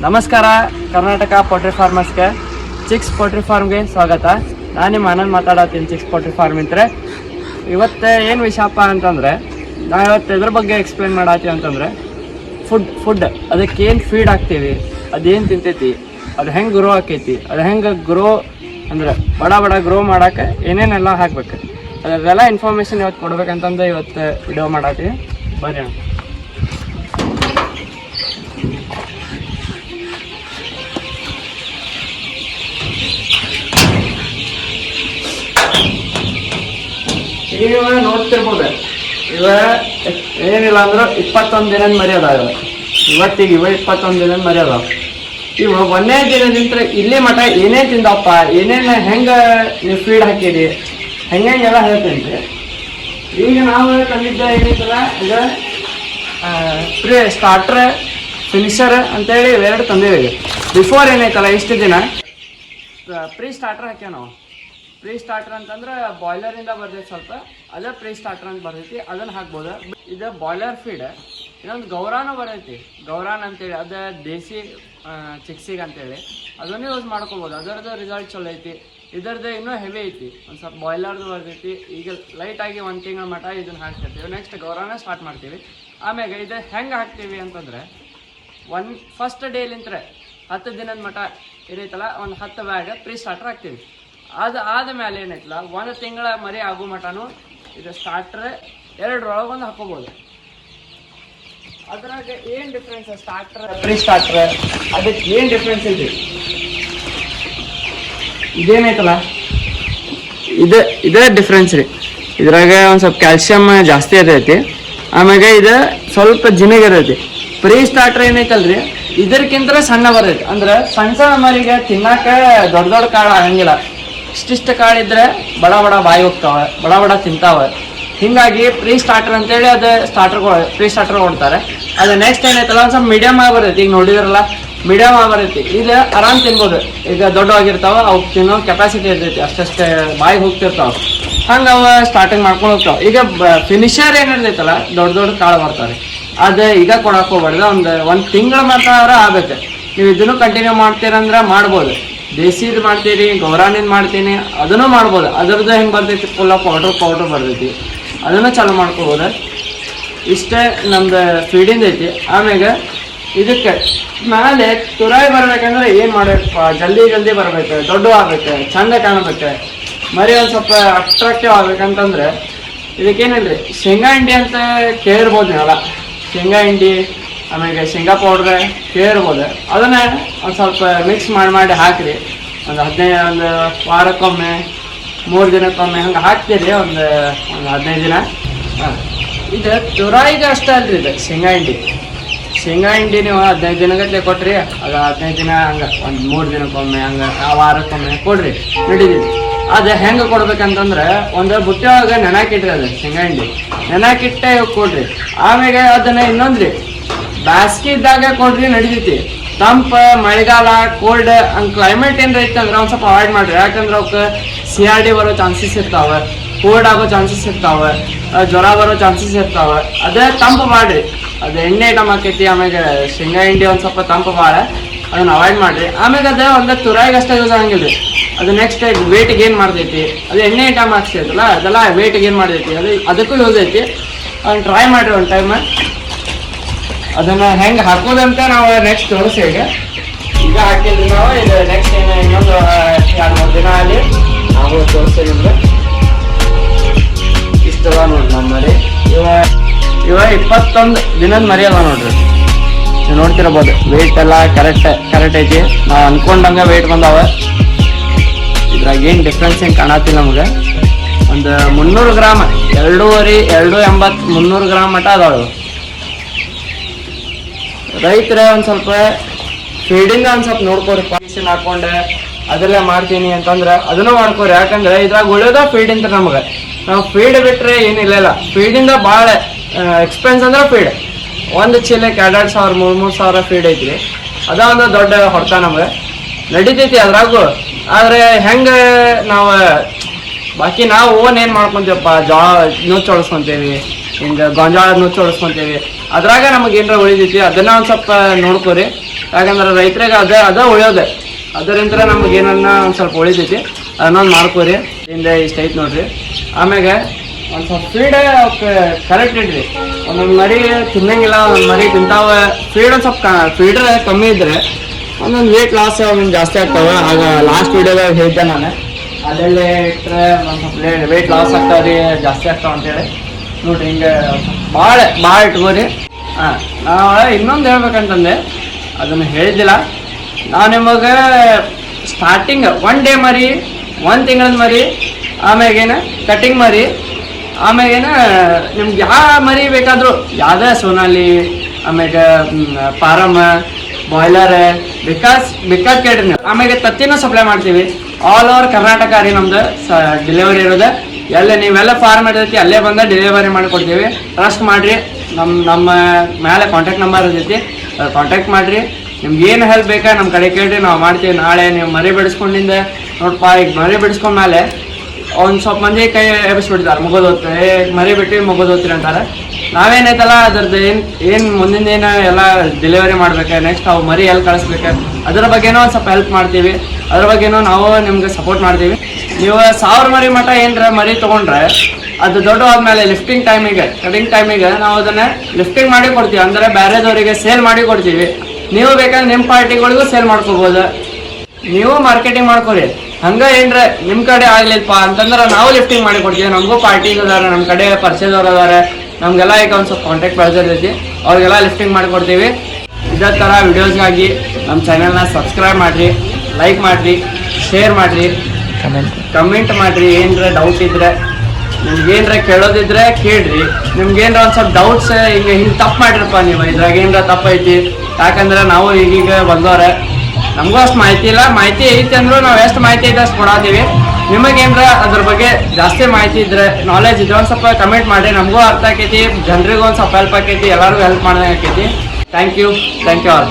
ನಮಸ್ಕಾರ, Karnataka poultry ಫಾರ್ಮರ್ಸ್ಗೆ chicks poultry ಫಾರ್ಮ್ಗೆ ಸ್ವಾಗತ. ನಾನು ನಿಮ್ಮ ಆನಂದ್ ಮಾತಾಡತ್ತೀನಿ ಚಿಕ್ಸ್ ಪೋಲ್ಟ್ರಿ ಫಾರ್ಮ್ ಇಂತ್ರೆ. ಇವತ್ತು ಏನು ವಿಷಯಪ್ಪ ಅಂತಂದರೆ, ನಾವು ಇವತ್ತು ಇದ್ರ ಬಗ್ಗೆ ಎಕ್ಸ್ಪ್ಲೇನ್ ಮಾಡತ್ತೀವಿ ಅಂತಂದರೆ, ಫುಡ್ ಅದಕ್ಕೇನು ಫೀಡ್ ಹಾಕ್ತೀವಿ, ಅದೇನು ತಿಂತೈತಿ, ಅದು ಹೆಂಗೆ ಗ್ರೋ ಆಕೈತಿ, ಅದು ಹೆಂಗೆ ಗ್ರೋ ಅಂದ್ರೆ ಬಡ ಗ್ರೋ ಮಾಡೋಕೆ ಏನೇನೆಲ್ಲ ಹಾಕ್ಬೇಕು, ಅದೆಲ್ಲ ಇನ್ಫಾರ್ಮೇಷನ್ ಇವತ್ತು ಕೊಡ್ಬೇಕಂತಂದು ಇವತ್ತು ವಿಡಿಯೋ ಮಾಡತ್ತೀವಿ. ಬರ್ರಿ ಅಣ್ಣ. ಈಗ ನೋಡ್ತಿರ್ಬೋದು, ಇವ ಏನಿಲ್ಲ ಅಂದ್ರೆ 21 ದಿನದ ಮರಿ ಅದಾವ. ಇವತ್ತಿಗೆ 21 ದಿನದ ಮರಿ ಅದಾವ. ಇವ 1ನೇ ದಿನದಿಂದ ಇಲ್ಲಿ ಮಠ ಏನೇನು ತಿಂದಪ್ಪ, ಏನೇನು ಹೆಂಗೆ ನೀವು ಫೀಡ್ ಹಾಕಿರಿ, ಹೆಂಗೆಲ್ಲ ಹೇಳ್ತೇನೆ. ಈಗ ನಾವು ತಂದಿದ್ದ ಏನೈತಲ್ಲ, ಈಗ ಪ್ರೀ ಸ್ಟಾರ್ಟ್ರ್ ಫಿನಿಷರ್ ಅಂತೇಳಿ ಇವೆರಡು ತಂದೇವಿ. ಬಿಫೋರ್ ಏನೈತಲ್ಲ ಇಷ್ಟು ದಿನ ಪ್ರೀ ಸ್ಟಾರ್ಟ್ರ್ ಹಾಕ್ಯಾವ ನಾವು. ಪ್ರೀ ಸ್ಟಾರ್ಟರ್ ಅಂತಂದ್ರೆ ಬಾಯ್ಲರಿಂದ ಬರ್ತೈತಿ, ಸ್ವಲ್ಪ ಅದೇ ಪ್ರೀ ಸ್ಟಾರ್ಟರ್ ಅಂತ ಬರ್ತೈತಿ, ಅದನ್ನು ಹಾಕ್ಬೋದು. ಇದು ಬಾಯ್ಲರ್ ಫೀಡ್. ಇನ್ನೊಂದು ಗೌರಾನು ಬರ್ತೈತಿ, ಗೌರಾನ್ ಅಂತೇಳಿ, ಅದು ದೇಸಿ ಚಿಕ್ಸಿಗೆ ಅಂತೇಳಿ, ಅದನ್ನು ಯೂಸ್ ಮಾಡ್ಕೋಬೋದು. ಅದರದ್ದು ರಿಸಲ್ಟ್ ಚಲೋ ಐತಿ. ಇದರದ್ದು ಇನ್ನೂ ಹೆವಿ ಐತಿ, ಒಂದು ಸ್ವಲ್ಪ ಬಾಯ್ಲರ್ದು ಬರ್ತೈತಿ. ಈಗ ಲೈಟಾಗಿ 1 ತಿಂಗಳ ಮಟ್ಟ ಇದನ್ನು ಹಾಕ್ತಿರ್ತೀವಿ. ನೆಕ್ಸ್ಟ್ ಗೌರಾನ ಸ್ಟಾರ್ಟ್ ಮಾಡ್ತೀವಿ. ಆಮ್ಯಾಗ ಇದು ಹೆಂಗೆ ಹಾಕ್ತೀವಿ ಅಂತಂದರೆ, ಫಸ್ಟ್ ಡೇಲಿಂತ್ರ 10 ದಿನದ ಮಟ್ಟ ಏನೈತಲ್ಲ, ಒಂದು 10 ಬ್ಯಾಗ್ ಪ್ರೀ ಸ್ಟಾರ್ಟರ್ ಹಾಕ್ತೀವಿ. ಅದು ಆದಮೇಲೆ ಏನೈತಲ್ಲ, 1 ತಿಂಗಳ ಮರಿ ಆಗೋ ಮಟನು ಇದು ಸ್ಟಾರ್ಟ್ರ್ 2ರೊಳಗೆ ಒಂದು ಹಾಕೋಬೋದು. ಅದ್ರಾಗ ಏನು ಡಿಫ್ರೆನ್ಸ್, ಸ್ಟಾರ್ಟ್ರ್ ಪ್ರೀ ಸ್ಟಾರ್ಟ್ರ್ ಅದಕ್ಕೆ ಏನು ಡಿಫ್ರೆನ್ಸ್ ಐತಿ? ಇದೇನೈತಲ್ಲ, ಇದೇ ಡಿಫ್ರೆನ್ಸ್ ರೀ. ಇದ್ರಾಗ ಒಂದು ಸ್ವಲ್ಪ ಕ್ಯಾಲ್ಸಿಯಮ್ ಜಾಸ್ತಿ ಇರ್ತೈತಿ. ಆಮ್ಯಾಗ ಇದು ಸ್ವಲ್ಪ ಜಿನಗಿರ್ತೈತಿ. ಪ್ರೀ ಸ್ಟಾರ್ಟ್ರ್ ಏನೈತಲ್ರಿ, ಇದಕ್ಕಿಂತ ಸಣ್ಣ ಬರ್ತೈತಿ. ಅಂದ್ರೆ ಸಣ್ಣ ಮರಿಗೆ ತಿನ್ನಾಕ ದೊಡ್ಡ ಕಾಳು ಆಗಂಗಿಲ್ಲ. ಇಷ್ಟಿಷ್ಟು ಕಾಳಿದ್ರೆ ಬಡ ಬಾಯಿ ಹೋಗ್ತಾವೆ, ಬಡ ತಿಂತಾವೆ. ಹೀಗಾಗಿ ಪ್ರೀ ಸ್ಟಾರ್ಟರ್ ಅಂತೇಳಿ ಅದು ಪ್ರೀ ಸ್ಟಾರ್ಟರ್ ಕೊಡ್ತಾರೆ. ಅದು ನೆಕ್ಸ್ಟ್ ಏನೈತಲ್ಲ, ಒಂದು ಸ್ವಲ್ಪ ಮೀಡಿಯಮ್ ಆಗಿ ಬರ್ತೈತಿ. ಈಗ ನೋಡಿದ್ರಲ್ಲ, ಮೀಡಿಯಮ್ ಆಗಿ ಬರ್ತೈತಿ. ಇದು ಆರಾಮ್ ತಿನ್ಬೋದು. ಈಗ ದೊಡ್ಡವಾಗಿರ್ತಾವೆ, ಅವ್ಕೆ ತಿನ್ನೋ ಕೆಪಾಸಿಟಿ ಇರ್ತೈತಿ, ಅಷ್ಟೇ ಬಾಯಿಗೆ ಹೋಗ್ತಿರ್ತಾವೆ. ಹಂಗೆ ಅವು ಸ್ಟಾರ್ಟಿಂಗ್ ಮಾಡ್ಕೊಂಡು ಹೋಗ್ತಾವೆ. ಈಗ ಫಿನಿಷರ್ ಏನಿರ್ತೈತಲ್ಲ, ದೊಡ್ಡ ಕಾಳು ಬರ್ತಾರೆ. ಅದು ಈಗ ಕೊಡಕ್ಕೆ ಹೋಗ್ಬಾರ್ದು. ಒಂದು ತಿಂಗಳ ಮಾತ್ರ ಆಗ್ಬೇಕು. ನೀವು ಇದನ್ನು ಕಂಟಿನ್ಯೂ ಮಾಡ್ತೀರಂದ್ರೆ ಮಾಡ್ಬೋದು. ದೇಸಿದು ಮಾಡ್ತೀರಿ, ಗೌರಾನಿಂದ ಮಾಡ್ತೀನಿ, ಅದನ್ನು ಮಾಡ್ಬೋದು. ಅದರದ್ದು ಹೆಂಗೆ ಬರ್ತೈತಿ, ಫುಲ್ಲ ಪೌಡ್ರ್ ಬರ್ತೈತಿ, ಅದನ್ನು ಚಾಲು ಮಾಡ್ಕೋಬೋದು. ಇಷ್ಟೇ ನಮ್ದು ಫೀಡಿಂದ ಐತಿ. ಆಮ್ಯಾಗ ಇದಕ್ಕೆ ಮೇಲೆ ತುರಾಯಿ ಬರ್ಬೇಕಂದ್ರೆ ಏನು ಮಾಡಬೇಕಪ್ಪ, ಜಲ್ದಿ ಬರ್ಬೇಕು, ದೊಡ್ಡ ಆಗ್ಬೇಕು, ಚಂದ ಕಾಣಬೇಕು, ಮರಿ ಒಂದು ಸ್ವಲ್ಪ ಅಟ್ರಾಕ್ಟಿವ್ ಆಗ್ಬೇಕಂತಂದ್ರೆ ಇದಕ್ಕೇನಿಲ್ರಿ, ಶೇಂಗಾ ಹಿಂಡಿ ಅಂತ ಕೇಳಿರ್ಬೋದು ನೀವಲ್ಲ. ಶೇಂಗಾ ಹಿಂಡಿ ಆಮೇಲೆ ಶೇಂಗಾ ಪೌಡ್ರ್ ಕೇಳಿರ್ಬೋದು. ಅದನ್ನ ಒಂದು ಸ್ವಲ್ಪ ಮಿಕ್ಸ್ ಮಾಡಿ ಹಾಕಿರಿ. ಒಂದು ವಾರಕ್ಕೊಮ್ಮೆ 3 ದಿನಕ್ಕೊಮ್ಮೆ ಹಂಗೆ ಹಾಕ್ತೀರಿ. ಒಂದು 15 ದಿನ. ಇದು ತುರಾಯಿಗೆ ಅಷ್ಟೇ ಅಲ್ರಿ, ಇದು ಶೇಂಗಾ ಹಿಂಡಿ ನೀವು 15 ದಿನಗಟ್ಟಲೆ ಕೊಟ್ರಿ, ಅದು 15 ದಿನ ಹಂಗೆ ಒಂದು 3 ದಿನಕ್ಕೊಮ್ಮೆ ಹಂಗೆ ವಾರಕ್ಕೊಮ್ಮೆ ಕೊಡ್ರಿ, ನಡೀತೀವಿ. ಅದು ಹೆಂಗೆ ಕೊಡ್ಬೇಕಂತಂದ್ರೆ, ಒಂದು ಬುಟ್ಟಿ ಒಳಗೆ ನೆನಾಕಿಟ್ರಿ, ಅದು ಶೇಂಗಾ ಹಿಂಡಿ ನೆನಾಕಿಟ್ಟೆ ಕೊಡ್ರಿ. ಆಮೇಲೆ ಅದನ್ನ ಇನ್ನೊಂದ್ರಿ ಬ್ಯಾಸ್ಗಿ ಇದ್ದಾಗ ಕೊಡ್ರಿ, ನಡಿತೈತಿ. ತಂಪ ಮಳೆಗಾಲ ಕೋಲ್ಡ್ ಹಂಗೆ ಕ್ಲೈಮೇಟ್ ಏನಾರ ಐತಂದ್ರೆ ಒಂದು ಸ್ವಲ್ಪ ಅವಾಯ್ಡ್ ಮಾಡ್ರಿ. ಯಾಕಂದ್ರೆ ಅವಕ್ಕೆ CRD ಬರೋ ಚಾನ್ಸಸ್ ಇರ್ತಾವೆ, ಕೋಲ್ಡ್ ಆಗೋ ಚಾನ್ಸಸ್ ಇರ್ತಾವೆ, ಜ್ವರ ಬರೋ ಚಾನ್ಸಸ್ ಇರ್ತಾವೆ. ಅದೇ ತಂಪು ಮಾಡಿರಿ. ಅದು ಎಣ್ಣೆ ಐಟಮ್ ಆಕೈತಿ. ಆಮ್ಯಾಗ ಶೇಂಗಾ ಹಿಂಡಿ ಒಂದು ಸ್ವಲ್ಪ ತಂಪು ಭಾಳ, ಅದನ್ನ ಅವಾಯ್ಡ್ ಮಾಡಿರಿ. ಆಮ್ಯಾಗ ಅದು ಒಂದು ತುರಾಯಿಗೆ ಅಷ್ಟೇ ಯೂಸ್ ಆಗಂಗಿಲ್ಲ ರೀ. ಅದು ನೆಕ್ಸ್ಟ್ ವೇಟ್ ಗೇನ್ ಮಾಡ್ತೈತಿ. ಅದು ಎಣ್ಣೆ ಐಟಮ್ ಹಾಕ್ತೈತಲ್ಲ, ಅದೆಲ್ಲ ವೇಟ್ ಗೇನ್ ಮಾಡ್ತೈತಿ. ಅದಕ್ಕೂ ಯೂಸ್ ಐತಿ. ಅದನ್ನ ಟ್ರೈ ಮಾಡಿರಿ ಒಂದು ಟೈಮ್. ಅದನ್ನು ಹೆಂಗೆ ಹಾಕೋದಂತ ನಾವು ನೆಕ್ಸ್ಟ್ ತೋರಿಸಿ. ಈಗ ಹಾಕಿದ್ವಿ ನಾವು. ಇದು ನೆಕ್ಸ್ಟ್ ಏನು ಇನ್ನೊಂದು 2-3 ದಿನ ಆಗಲಿ ನಾವು ತೋರಿಸ್ತೀವಿ ನಿಮ್ಗೆ. ಇಷ್ಟದ ನೋಡ್ರಿ ನಮ್ಮ ಮರಿ. ಇವ 21 ದಿನದ ಮರಿ ಅದ ನೋಡ್ರಿ. ನೀವು ನೋಡ್ತಿರ್ಬೋದು, ವೆಯ್ಟ್ ಎಲ್ಲ ಕರೆಕ್ಟ್ ಐತಿ. ನಾವು ಅನ್ಕೊಂಡಂಗೆ ವೆಯ್ಟ್ ಬಂದಾವ. ಇದ್ರಾಗ ಏನು ಡಿಫ್ರೆನ್ಸ್ ಏನು ಕಾಣತ್ತಿಲ್ಲ ನಮ್ಗೆ. ಒಂದು 300 ಗ್ರಾಮ್, 280 300 ಗ್ರಾಮ್ ಮಟ್ಟ ಅದಾವ. ರೈತರ ಒಂದು ಸ್ವಲ್ಪ ಫೀಡಿಂದ ಒಂದು ಸ್ವಲ್ಪ ನೋಡ್ಕೋರಿ. ಪಾಲಿಷನ್ ಹಾಕೊಂಡೆ ಅದೆಲ್ಲ ಮಾಡ್ತೀನಿ ಅಂತಂದ್ರೆ ಅದನ್ನು ಮಾಡ್ಕೋರಿ. ಯಾಕಂದ್ರೆ ಇದ್ರಾಗ ಉಳಿಯೋದ ಫೀಡ್ ಅಂತ ನಮ್ಗೆ. ನಾವು ಫೀಡ್ ಬಿಟ್ರೆ ಏನಿಲ್ಲ. ಫೀಡಿಂದ ಭಾಳ ಎಕ್ಸ್ಪೆನ್ಸ್ ಅಂದ್ರೆ ಫೀಡ್. ಒಂದು ಚೀಲಕ್ಕೆ 2,000 3,000 ಸಾವಿರ ಫೀಡ್ ಐತ್ರಿ. ಅದ ಒಂದು ದೊಡ್ಡ ಹೊಡ್ತಾ ನಮ್ಗೆ ನಡೀತೈತಿ ಅದ್ರಾಗು. ಆದರೆ ಹೆಂಗೆ ನಾವು ಬಾಕಿ ನಾವು ಓನ್ ಏನು ಮಾಡ್ಕೊತೀವಪ್ಪ, ನುಚ್ಚು ಹೊಡ್ಸ್ಕೊತೀವಿ, ಹಿಂಗೆ ಗೊಂಜಾಳ ನುಚ್ಚು ಹೊಡ್ಸ್ಕೊತೀವಿ. ಅದ್ರಾಗ ನಮಗೆ ಏನಾರ ಉಳಿದೈತಿ ಅದನ್ನ ಒಂದು ಸ್ವಲ್ಪ ನೋಡ್ಕೋರಿ. ಯಾಕಂದ್ರೆ ರೈತರಿಗೆ ಅದ ಉಳಿಯೋದೆ, ಅದರಿಂದ ನಮ್ಗೆ ಏನನ್ನ ಒಂದು ಸ್ವಲ್ಪ ಉಳಿತೈತಿ, ಅದನ್ನೊಂದು ಮಾಡ್ಕೋರಿ. ಇಂದ ಇಷ್ಟ ಐತಿ ನೋಡ್ರಿ. ಆಮ್ಯಾಗ ಒಂದು ಸ್ವಲ್ಪ ಫೀಡ್ ಕರೆಕ್ಟ್ ಇಡ್ರಿ. ಒಂದೊಂದು ಮರಿ ತಿನ್ನಂಗಿಲ್ಲ, ಒಂದೊಂದು ಮರಿ ತಿಂತಾವ. ಫೀಡ್ ಒಂದು ಸ್ವಲ್ಪ ಫೀಡ್ರ್ ಕಮ್ಮಿ ಇದ್ರೆ ಒಂದೊಂದು ವೇಟ್ ಲಾಸ್ ಒಂದೊಂದು ಜಾಸ್ತಿ ಆಗ್ತಾವೆ. ಆಗ ಲಾಸ್ಟ್ ವೀಡಿಯೋದಾಗ ಹೇಳಿದ್ದೆ ನಾನು, ಅದಲ್ಲೇ ಇಟ್ಟರೆ ಒಂದು ಸ್ವಲ್ಪ ವೇಟ್ ಲಾಸ್ ಆಗ್ತಾವ್ರಿ, ಜಾಸ್ತಿ ಆಗ್ತಾವ ಅಂತೇಳಿ. ನೋಡ್ರಿ ಹಿಂಗೆ ಭಾಳ ಇಟ್ಕೋರಿ. ಹಾಂ, ನಾವು ಇನ್ನೊಂದು ಹೇಳ್ಬೇಕಂತಂದೆ, ಅದನ್ನು ಹೇಳಿದ್ದಿಲ್ಲ ನಾವು ನಿಮಗೆ. ಸ್ಟಾರ್ಟಿಂಗ್ 1 ಡೇ ಮರಿ, 1 ತಿಂಗಳದ ಮರಿ, ಆಮ್ಯಾಗೇನು ಕಟಿಂಗ್ ಮರಿ, ಆಮ್ಯಾಗೇನು ನಿಮ್ಗೆ ಯಾವ ಮರಿ ಬೇಕಾದರೂ, ಯಾವುದೇ ಸೋನಾಲಿ, ಆಮ್ಯಾಗ ಪಾರಮ್, ಬಾಯ್ಲರ್ ಬೇಕಾದ ಕೇಳ್ರಿ ನೀವು. ಆಮ್ಯಾಗೆ ತತ್ತಿನೂ ಸಪ್ಲೈ ಮಾಡ್ತೀವಿ. ಆಲ್ ಓವರ್ ಕರ್ನಾಟಕ ರೀ ನಮ್ದು ಡೆಲಿವರಿ ಇರೋದು. ಎಲ್ಲ ನೀವೆಲ್ಲ ಫಾರ್ಮ್ ಇರ್ತೈತಿ ಅಲ್ಲೇ ಬಂದ ಡೆಲಿವರಿ ಮಾಡಿಕೊಡ್ತೀವಿ. ಟ್ರಸ್ಟ್ ಮಾಡಿರಿ, ನಮ್ಮ ಮೇಲೆ ಕಾಂಟ್ಯಾಕ್ಟ್ ನಂಬರ್ ಇರ್ತೈತಿ, ಕಾಂಟ್ಯಾಕ್ಟ್ ಮಾಡಿರಿ. ನಿಮ್ಗೆ ಏನು ಹೆಲ್ಪ್ ಬೇಕಾ ನಮ್ಮ ಕಡೆ ಕೇಳ್ರಿ, ನಾವು ಮಾಡ್ತೀವಿ. ನಾಳೆ ನೀವು ಮರಿ ಬಿಡಿಸ್ಕೊಂಡಿಂದ ನೋಡಪ್ಪ, ಈಗ ಮರಿ ಬಿಡಿಸ್ಕೊಂಡ್ಮೇಲೆ ಒಂದು ಸ್ವಲ್ಪ ಮಂದಿ ಕೈ ಎಬ್ಬಿಸ್ಬಿಡ್ತಾರೆ, ಮುಗೋದೋತ್ರಿ ಮರಿ ಬಿಟ್ಟು ಮುಗೋದೋತ್ರಿ ಅಂತಾರೆ. ನಾವೇನೈತಲ್ಲ ಅದ್ರದ್ದು ಏನು ಮುಂದಿನ ಏನು ಎಲ್ಲ ಡೆಲಿವರಿ ಮಾಡ್ಬೇಕು, ನೆಕ್ಸ್ಟ್ ಅವು ಮರಿ ಎಲ್ಲಿ ಕಳಿಸ್ಬೇಕು, ಅದ್ರ ಬಗ್ಗೆನೂ ಒಂದು ಸ್ವಲ್ಪ ಹೆಲ್ಪ್ ಮಾಡ್ತೀವಿ. ಅದ್ರ ಬಗ್ಗೆನೂ ನಾವು ನಿಮ್ಗೆ ಸಪೋರ್ಟ್ ಮಾಡ್ತೀವಿ. ನೀವು 1000 ಮರಿ ಮಟ್ಟ ಏನರ ಮರಿ ತೊಗೊಂಡ್ರೆ ಅದು ದೊಡ್ಡ ಆದ್ಮೇಲೆ ಲಿಫ್ಟಿಂಗ್ ಟೈಮಿಗೆ, ಕಟಿಂಗ್ ಟೈಮಿಗೆ ನಾವು ಅದನ್ನು ಲಿಫ್ಟಿಂಗ್ ಮಾಡಿ ಕೊಡ್ತೀವಿ. ಅಂದರೆ ಬೇರೆದವರಿಗೆ ಸೇಲ್ ಮಾಡಿ ಕೊಡ್ತೀವಿ. ನೀವು ಬೇಕಾದ್ರೆ ನಿಮ್ಮ ಪಾರ್ಟಿಗಳಿಗೂ ಸೇಲ್ ಮಾಡ್ಕೋಬೋದು, ನೀವು ಮಾರ್ಕೆಟಿಂಗ್ ಮಾಡ್ಕೊರಿ. ಹಂಗೆ ಏನರ ನಿಮ್ಮ ಕಡೆ ಆಗ್ಲಿಲ್ಲಪ್ಪ ಅಂತಂದ್ರೆ ನಾವು ಲಿಫ್ಟಿಂಗ್ ಮಾಡಿ ಕೊಡ್ತೀವಿ. ನಮಗೂ ಪಾರ್ಟೀಸ್ ಅದಾರೆ, ನಮ್ಮ ಕಡೆ ಪರಿಚಯದವ್ರು ಅದಾರೆ, ನಮಗೆಲ್ಲ ಈಗ ಒಂದು ಸ್ವಲ್ಪ ಕಾಂಟ್ಯಾಕ್ಟ್ ಬೆಳೆದಿರ್ತೈತಿ, ಅವ್ರಿಗೆಲ್ಲ ಲಿಫ್ಟಿಂಗ್ ಮಾಡಿಕೊಡ್ತೀವಿ. ಇದೇ ಥರ ವಿಡಿಯೋಸ್ಗಾಗಿ ನಮ್ಮ ಚಾನಲ್ನ ಸಬ್ಸ್ಕ್ರೈಬ್ ಮಾಡಿರಿ, ಲೈಕ್ ಮಾಡಿರಿ, ಶೇರ್ ಮಾಡಿರಿ, ಕಮೆಂಟ್ ಮಾಡಿರಿ. ಏನರ ಡೌಟ್ ಇದ್ದರೆ, ನಿಮ್ಗೇನರ ಕೇಳೋದಿದ್ರೆ ಕೇಳ್ರಿ. ನಿಮ್ಗೇನರ ಒಂದು ಸ್ವಲ್ಪ ಡೌಟ್ಸ್ ಹಿಂಗೆ ತಪ್ಪು ಮಾಡಿರಪ್ಪ ನೀವು, ಇದ್ರಾಗ ಏನರ ತಪ್ಪೈತಿ, ಯಾಕಂದ್ರೆ ನಾವು ಈಗೀಗ ಬಂದವ್ರೆ, ನಮಗೂ ಅಷ್ಟು ಮಾಹಿತಿ ಇಲ್ಲ. ಮಾಹಿತಿ ಐತಿ ಅಂದ್ರೂ ನಾವು ಎಷ್ಟು ಮಾಹಿತಿ ಐತೆ ಅಷ್ಟು ಕೊಡಾತೀವಿ. ನಿಮಗೇನರ ಅದ್ರ ಬಗ್ಗೆ ಜಾಸ್ತಿ ಮಾಹಿತಿ ಇದ್ರೆ, ನಾಲೆಜ್ ಇದ್ರೆ ಒಂದು ಸ್ವಲ್ಪ ಕಮೆಂಟ್ ಮಾಡಿ. ನಮಗೂ ಅರ್ಥ ಆಕೈತಿ, ಜನರಿಗೂ ಒಂದು ಸ್ವಲ್ಪ ಹೆಲ್ಪ್ ಆಕೈತಿ, ಎಲ್ಲರಿಗೂ ಹೆಲ್ಪ್ ಮಾಡೋದಾಕೈತಿ. Thank you all.